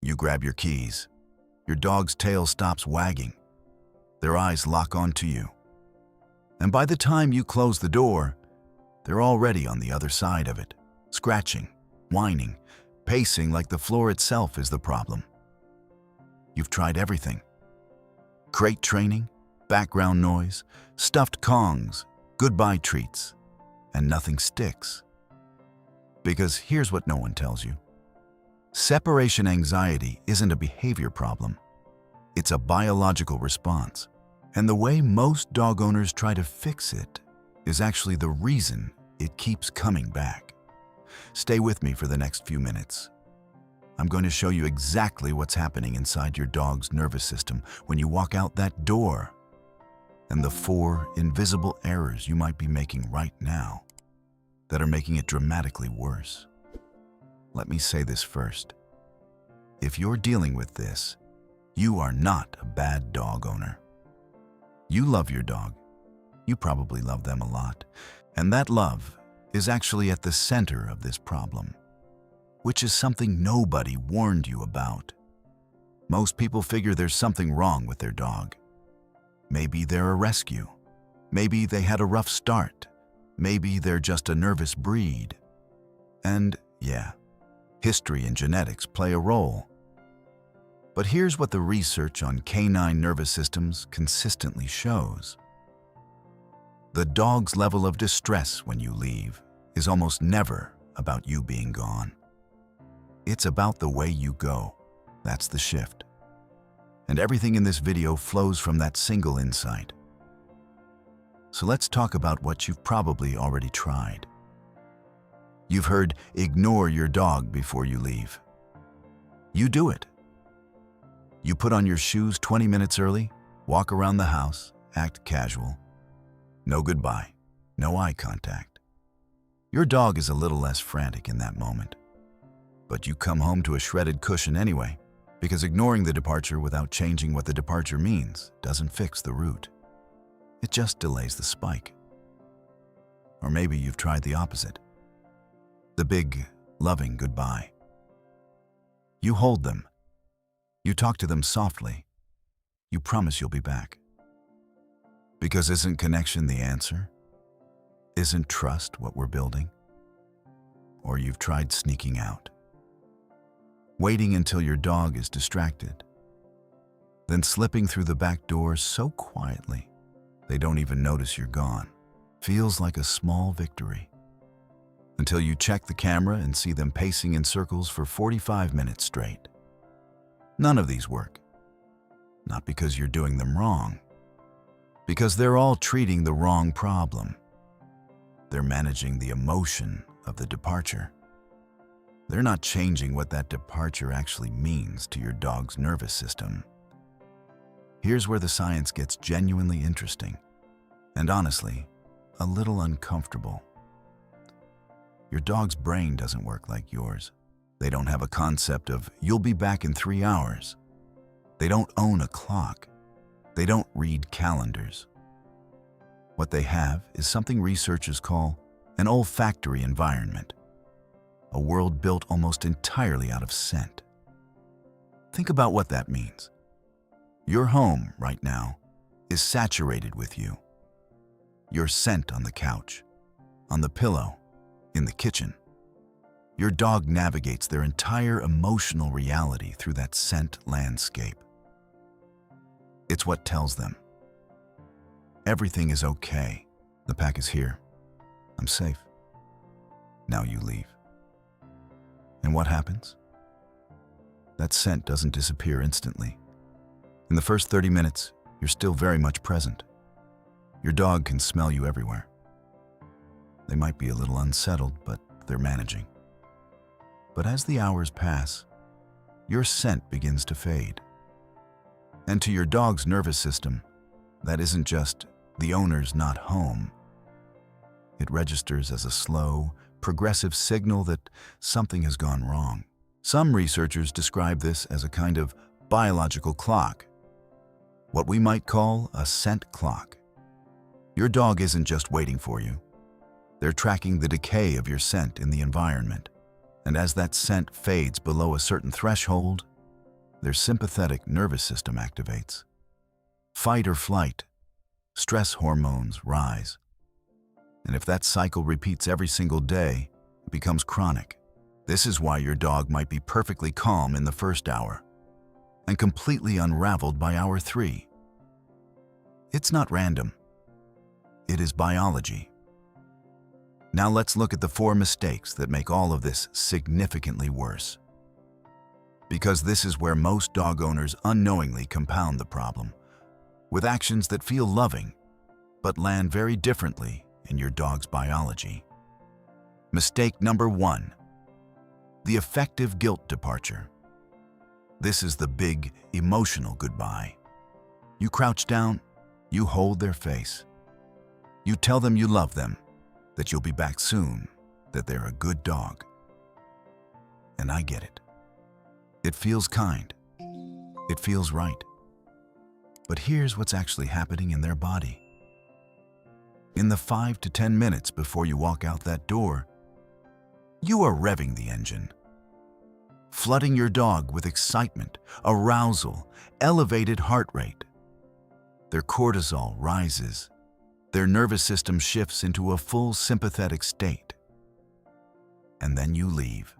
You grab your keys. Your dog's tail stops wagging. Their eyes lock onto you. And by the time you close the door, they're already on the other side of it, scratching, whining, pacing like the floor itself is the problem. You've tried everything. Crate training, background noise, stuffed Kongs, goodbye treats, and nothing sticks. Because here's what no one tells you. Separation anxiety isn't a behavior problem. It's a biological response. And the way most dog owners try to fix it is actually the reason it keeps coming back. Stay with me for the next few minutes. I'm going to show you exactly what's happening inside your dog's nervous system when you walk out that door, and the 4 invisible errors you might be making right now that are making it dramatically worse. Let me say this first. If you're dealing with this, you are not a bad dog owner. You love your dog. You probably love them a lot. And that love is actually at the center of this problem, which is something nobody warned you about. Most people figure there's something wrong with their dog. Maybe they're a rescue. Maybe they had a rough start. Maybe they're just a nervous breed. And yeah, history and genetics play a role. But here's what the research on canine nervous systems consistently shows. The dog's level of distress when you leave is almost never about you being gone. It's about the way you go. That's the shift. And everything in this video flows from that single insight. So let's talk about what you've probably already tried. You've heard, ignore your dog before you leave. You do it. You put on your shoes 20 minutes early, walk around the house, act casual. No goodbye, no eye contact. Your dog is a little less frantic in that moment. But you come home to a shredded cushion anyway, because ignoring the departure without changing what the departure means doesn't fix the root. It just delays the spike. Or maybe you've tried the opposite. The big, loving goodbye. You hold them. You talk to them softly. You promise you'll be back. Because isn't connection the answer? Isn't trust what we're building? Or you've tried sneaking out. Waiting until your dog is distracted. Then slipping through the back door so quietly they don't even notice you're gone. Feels like a small victory. Until you check the camera and see them pacing in circles for 45 minutes straight. None of these work. Not because you're doing them wrong. Because they're all treating the wrong problem. They're managing the emotion of the departure. They're not changing what that departure actually means to your dog's nervous system. Here's where the science gets genuinely interesting, and honestly, a little uncomfortable. Your dog's brain doesn't work like yours. They don't have a concept of, you'll be back in 3 hours. They don't own a clock. They don't read calendars. What they have is something researchers call an olfactory environment, a world built almost entirely out of scent. Think about what that means. Your home right now is saturated with you. Your scent on the couch, on the pillow, in the kitchen. Your dog navigates their entire emotional reality through that scent landscape. It's what tells them, everything is okay. The pack is here. I'm safe. Now you leave. And what happens? That scent doesn't disappear instantly. In the first 30 minutes, you're still very much present. Your dog can smell you everywhere. They might be a little unsettled, but they're managing. But as the hours pass, your scent begins to fade. And to your dog's nervous system, that isn't just the owner's not home. It registers as a slow, progressive signal that something has gone wrong. Some researchers describe this as a kind of biological clock, what we might call a scent clock. Your dog isn't just waiting for you. They're tracking the decay of your scent in the environment. And as that scent fades below a certain threshold, their sympathetic nervous system activates. Fight or flight, stress hormones rise. And if that cycle repeats every single day, it becomes chronic. This is why your dog might be perfectly calm in the first hour and completely unraveled by hour 3. It's not random. It is biology. Now let's look at the 4 mistakes that make all of this significantly worse. Because this is where most dog owners unknowingly compound the problem, with actions that feel loving, but land very differently in your dog's biology. Mistake number 1, the effective guilt departure. This is the big, emotional goodbye. You crouch down, you hold their face. You tell them you love them, that you'll be back soon, that they're a good dog. And I get it. It feels kind. It feels right. But here's what's actually happening in their body. In the 5 to 10 minutes before you walk out that door, you are revving the engine, flooding your dog with excitement, arousal, elevated heart rate. Their cortisol rises. Their nervous system shifts into a full sympathetic state. And then you leave.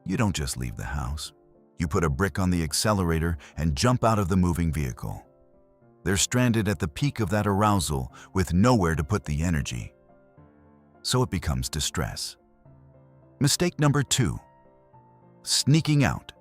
You don't just leave the house. You put a brick on the accelerator and jump out of the moving vehicle. They're stranded at the peak of that arousal with nowhere to put the energy. So it becomes distress. Mistake number 2, sneaking out.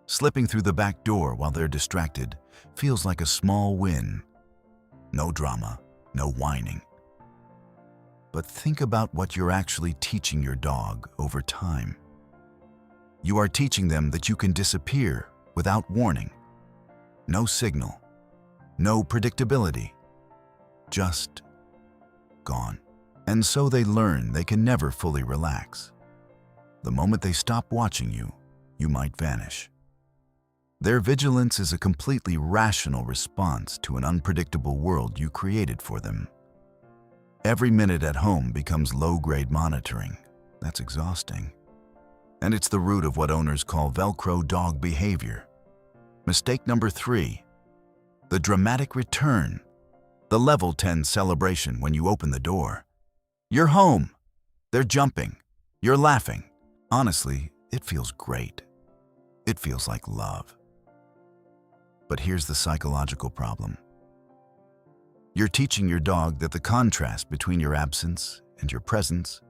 Slipping through the back door while they're distracted feels like a small win. No drama, no whining. But think about what you're actually teaching your dog over time. You are teaching them that you can disappear without warning. No signal, no predictability, just gone. And so they learn they can never fully relax. The moment they stop watching you, you might vanish. Their vigilance is a completely rational response to an unpredictable world you created for them. Every minute at home becomes low-grade monitoring. That's exhausting. And it's the root of what owners call Velcro dog behavior. Mistake number 3, the dramatic return. The level 10 celebration when you open the door. You're home. They're jumping. You're laughing. Honestly, it feels great. It feels like love. But here's the psychological problem. You're teaching your dog that the contrast between your absence and your presence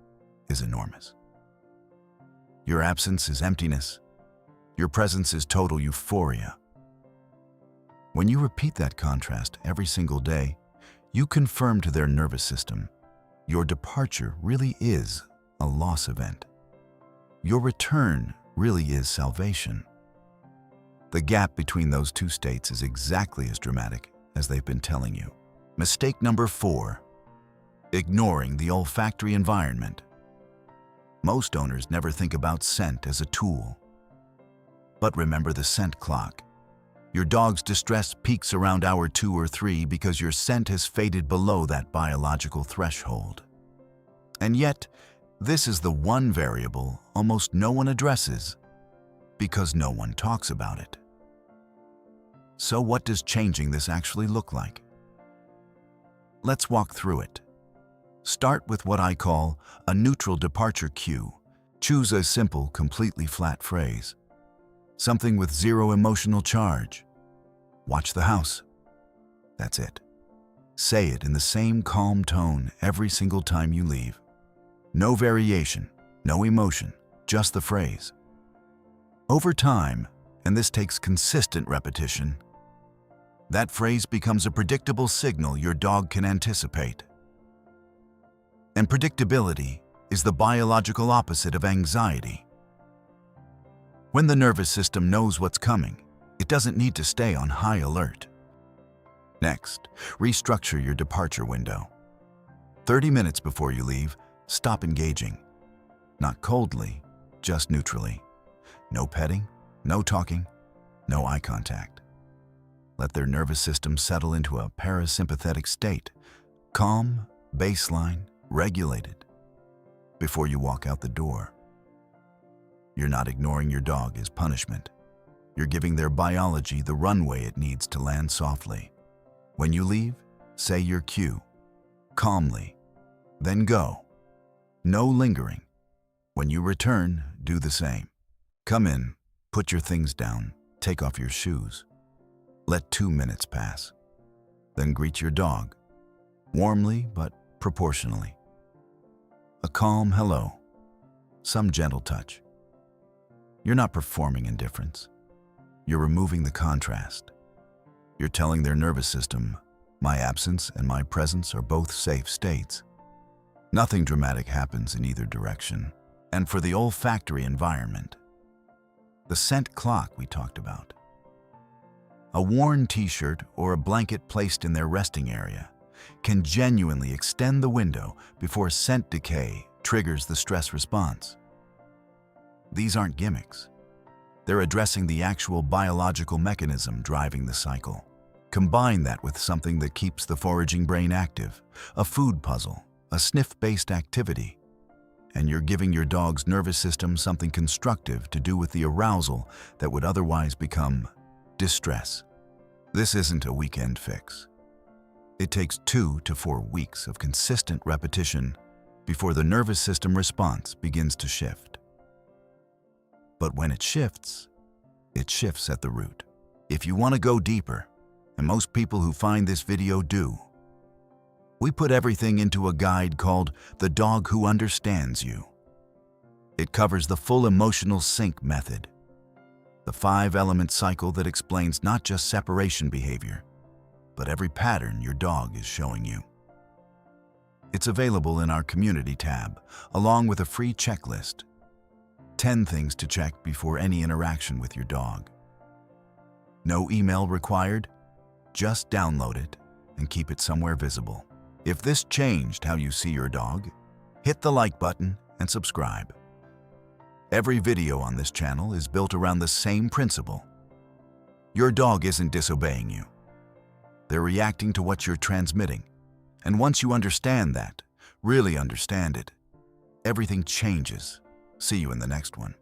is enormous. Your absence is emptiness. Your presence is total euphoria. When you repeat that contrast every single day, you confirm to their nervous system your departure really is a loss event. Your return really is salvation. The gap between those two states is exactly as dramatic as they've been telling you. Mistake number 4, ignoring the olfactory environment. Most owners never think about scent as a tool. But remember the scent clock. Your dog's distress peaks around hour 2 or 3 because your scent has faded below that biological threshold. And yet, this is the one variable almost no one addresses because no one talks about it. So what does changing this actually look like? Let's walk through it. Start with what I call a neutral departure cue. Choose a simple, completely flat phrase. Something with zero emotional charge. Watch the house. That's it. Say it in the same calm tone every single time you leave. No variation, no emotion, just the phrase. Over time, and this takes consistent repetition, that phrase becomes a predictable signal your dog can anticipate. And predictability is the biological opposite of anxiety. When the nervous system knows what's coming, it doesn't need to stay on high alert. Next, restructure your departure window. 30 minutes before you leave, stop engaging. Not coldly, just neutrally. No petting, no talking, no eye contact. Let their nervous system settle into a parasympathetic state, calm, baseline, regulated, before you walk out the door. You're not ignoring your dog as punishment. You're giving their biology the runway it needs to land softly. When you leave, say your cue, calmly, then go. No lingering. When you return, do the same. Come in, put your things down, take off your shoes. Let 2 minutes pass. Then greet your dog, warmly but proportionally. A calm hello, some gentle touch. You're not performing indifference. You're removing the contrast. You're telling their nervous system, my absence and my presence are both safe states. Nothing dramatic happens in either direction. And for the olfactory environment, the scent clock we talked about. A worn t-shirt or a blanket placed in their resting area can genuinely extend the window before scent decay triggers the stress response. These aren't gimmicks. They're addressing the actual biological mechanism driving the cycle. Combine that with something that keeps the foraging brain active, a food puzzle, a sniff-based activity, and you're giving your dog's nervous system something constructive to do with the arousal that would otherwise become distress. This isn't a weekend fix. It takes 2 to 4 weeks of consistent repetition before the nervous system response begins to shift. But when it shifts at the root. If you want to go deeper, and most people who find this video do, we put everything into a guide called The Dog Who Understands You. It covers the full emotional sync method, the 5-element cycle that explains not just separation behavior, but every pattern your dog is showing you. It's available in our community tab, along with a free checklist. 10 things to check before any interaction with your dog. No email required, just download it and keep it somewhere visible. If this changed how you see your dog, hit the like button and subscribe. Every video on this channel is built around the same principle. Your dog isn't disobeying you. They're reacting to what you're transmitting. And once you understand that, really understand it, everything changes. See you in the next one.